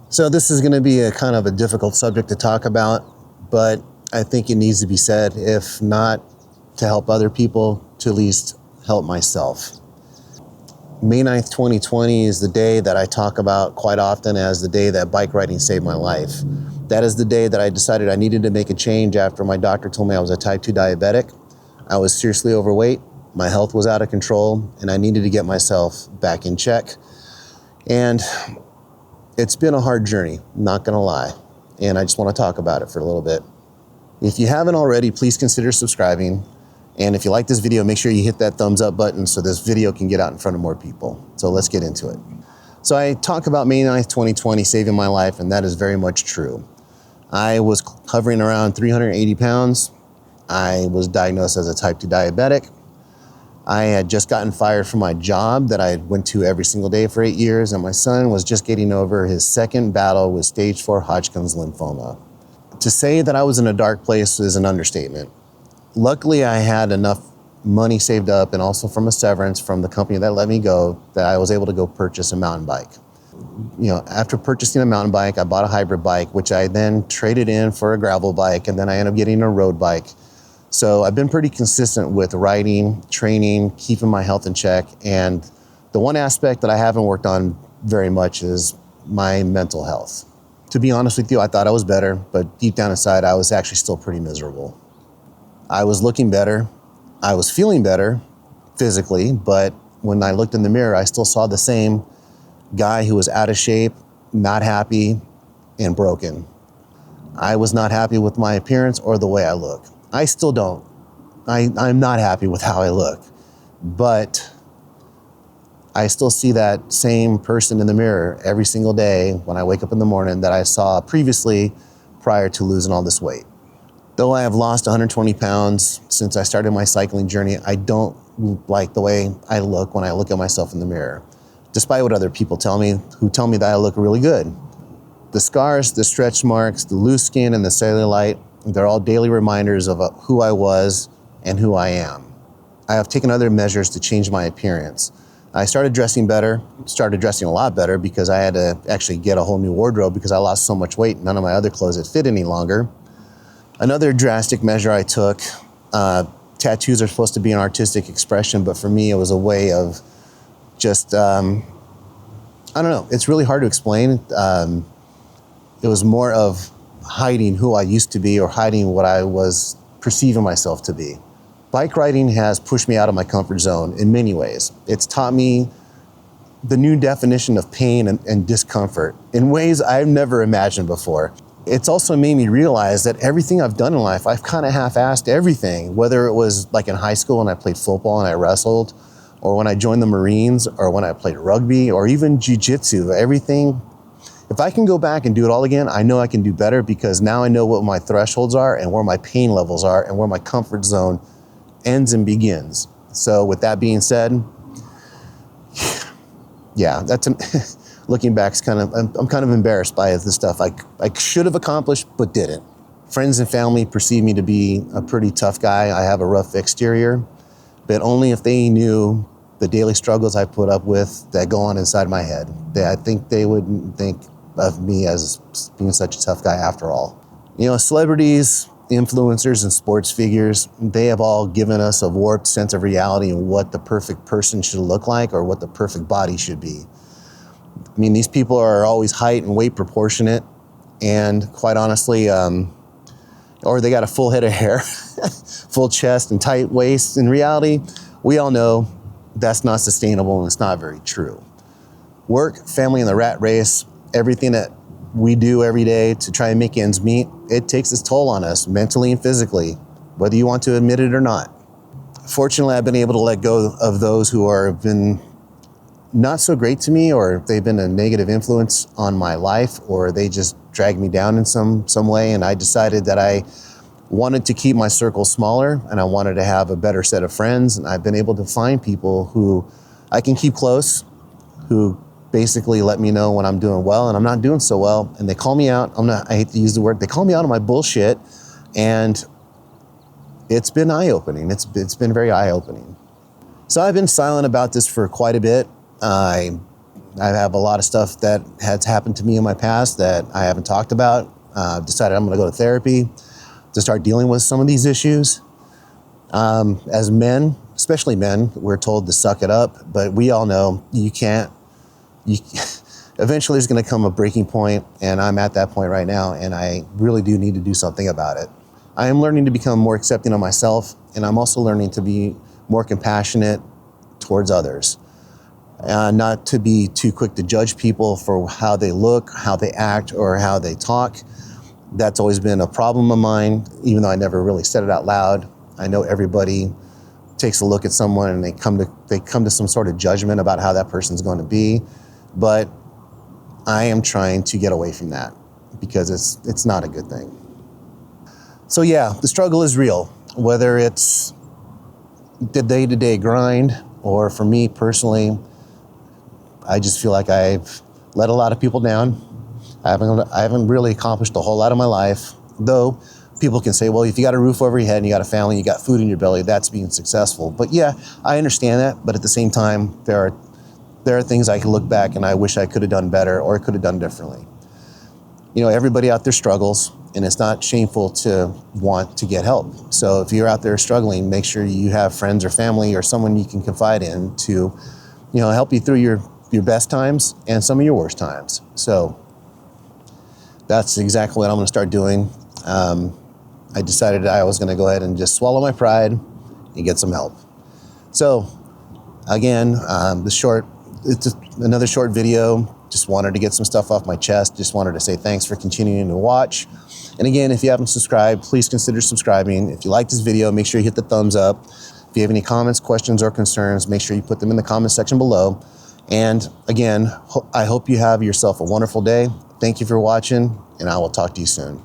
So this is going to be a kind of a difficult subject to talk about, but I think it needs to be said, if not to help other people, to at least help myself. May 9th, 2020 is the day that I talk about quite often as the day that bike riding saved my life. That is the day that I decided I needed to make a change after my doctor told me I was a type 2 diabetic. I was seriously overweight, my health was out of control, and I needed to get myself back in check. And it's been a hard journey, not gonna lie, and I just wanna talk about it for a little bit. If you haven't already, please consider subscribing. And if you like this video, make sure you hit that thumbs up button so this video can get out in front of more people. So let's get into it. So I talk about May 9th, 2020 saving my life, and that is very much true. I was hovering around 380 pounds. I was diagnosed as a type 2 diabetic. I had just gotten fired from my job that I went to every single day for 8 years, and my son was just getting over his second battle with stage 4 Hodgkin's lymphoma. To say that I was in a dark place is an understatement. Luckily, I had enough money saved up and also from a severance from the company that let me go that I was able to go purchase a mountain bike. After purchasing a mountain bike, I bought a hybrid bike, which I then traded in for a gravel bike, and then I ended up getting a road bike. So I've been pretty consistent with riding, training, keeping my health in check. And the one aspect that I haven't worked on very much is my mental health. To be honest with you, I thought I was better, but deep down inside, I was actually still pretty miserable. I was looking better. I was feeling better physically, but when I looked in the mirror, I still saw the same guy who was out of shape, not happy, and broken. I was not happy with my appearance or the way I look. I still don't. I'm not happy with how I look, but I still see that same person in the mirror every single day when I wake up in the morning that I saw previously prior to losing all this weight. Though I have lost 120 pounds since I started my cycling journey, I don't like the way I look when I look at myself in the mirror, despite what other people tell me, who tell me that I look really good. The scars, the stretch marks, the loose skin, and the cellulite, they're all daily reminders of who I was and who I am. I have taken other measures to change my appearance. I started dressing a lot better because I had to actually get a whole new wardrobe because I lost so much weight, none of my other clothes would fit any longer. Another drastic measure I took, tattoos are supposed to be an artistic expression, but for me it was a way of just, I don't know, it's really hard to explain. It was more of hiding who I used to be or hiding what I was perceiving myself to be. Bike riding has pushed me out of my comfort zone in many ways. It's taught me the new definition of pain and discomfort in ways I've never imagined before. It's also made me realize that everything I've done in life, I've kind of half-assed everything, whether it was like in high school when I played football and I wrestled, or when I joined the Marines, or when I played rugby, or even jiu-jitsu, everything. If I can go back and do it all again, I know I can do better because now I know what my thresholds are and where my pain levels are and where my comfort zone ends and begins. So with that being said, yeah, looking back, I'm kind of embarrassed by the stuff I should have accomplished but didn't. Friends and family perceive me to be a pretty tough guy. I have a rough exterior, but only if they knew the daily struggles I put up with that go on inside my head. I think they wouldn't think of me as being such a tough guy after all. Celebrities, influencers, and sports figures, they have all given us a warped sense of reality and what the perfect person should look like or what the perfect body should be. I mean, these people are always height and weight proportionate, and quite honestly, or they got a full head of hair, full chest and tight waist. In reality, we all know that's not sustainable and it's not very true. Work, family, and the rat race, everything that we do every day to try and make ends meet, it takes its toll on us mentally and physically, whether you want to admit it or not. Fortunately, I've been able to let go of those who have been not so great to me, or they've been a negative influence on my life, or they just dragged me down in some way. And I decided that I wanted to keep my circle smaller and I wanted to have a better set of friends. And I've been able to find people who I can keep close, who basically let me know when I'm doing well and I'm not doing so well. And they call me out. I hate to use the word, they call me out on my bullshit. And it's been eye-opening. It's been very eye-opening. So I've been silent about this for quite a bit. I I have a lot of stuff that has happened to me in my past that I haven't talked about. Decided I'm going to go to therapy to start dealing with some of these issues. As men, especially men, we're told to suck it up, but we all know you can't. Eventually there's going to come a breaking point, and I'm at that point right now, and I really do need to do something about it. I am learning to become more accepting of myself, and I'm also learning to be more compassionate towards others. Not to be too quick to judge people for how they look, how they act, or how they talk. That's always been a problem of mine, even though I never really said it out loud. I know everybody takes a look at someone and they come to some sort of judgment about how that person's going to be. But I am trying to get away from that because it's not a good thing. So yeah, the struggle is real, whether it's the day-to-day grind, or for me personally, I just feel like I've let a lot of people down. I haven't really accomplished a whole lot of my life, though people can say, well, if you got a roof over your head and you got a family, you got food in your belly, that's being successful. But yeah, I understand that. But at the same time, there are things I can look back and I wish I could have done better or could have done differently. You know, everybody out there struggles, and it's not shameful to want to get help. So if you're out there struggling, make sure you have friends or family or someone you can confide in to, you know, help you through your best times and some of your worst times. So that's exactly what I'm going to start doing. I decided I was going to go ahead and just swallow my pride and get some help. So again, it's just another short video. Just wanted to get some stuff off my chest. Just wanted to say thanks for continuing to watch. And again, if you haven't subscribed, please consider subscribing. If you like this video, make sure you hit the thumbs up. If you have any comments, questions, or concerns, make sure you put them in the comment section below. And again, I hope you have yourself a wonderful day. Thank you for watching, and I will talk to you soon.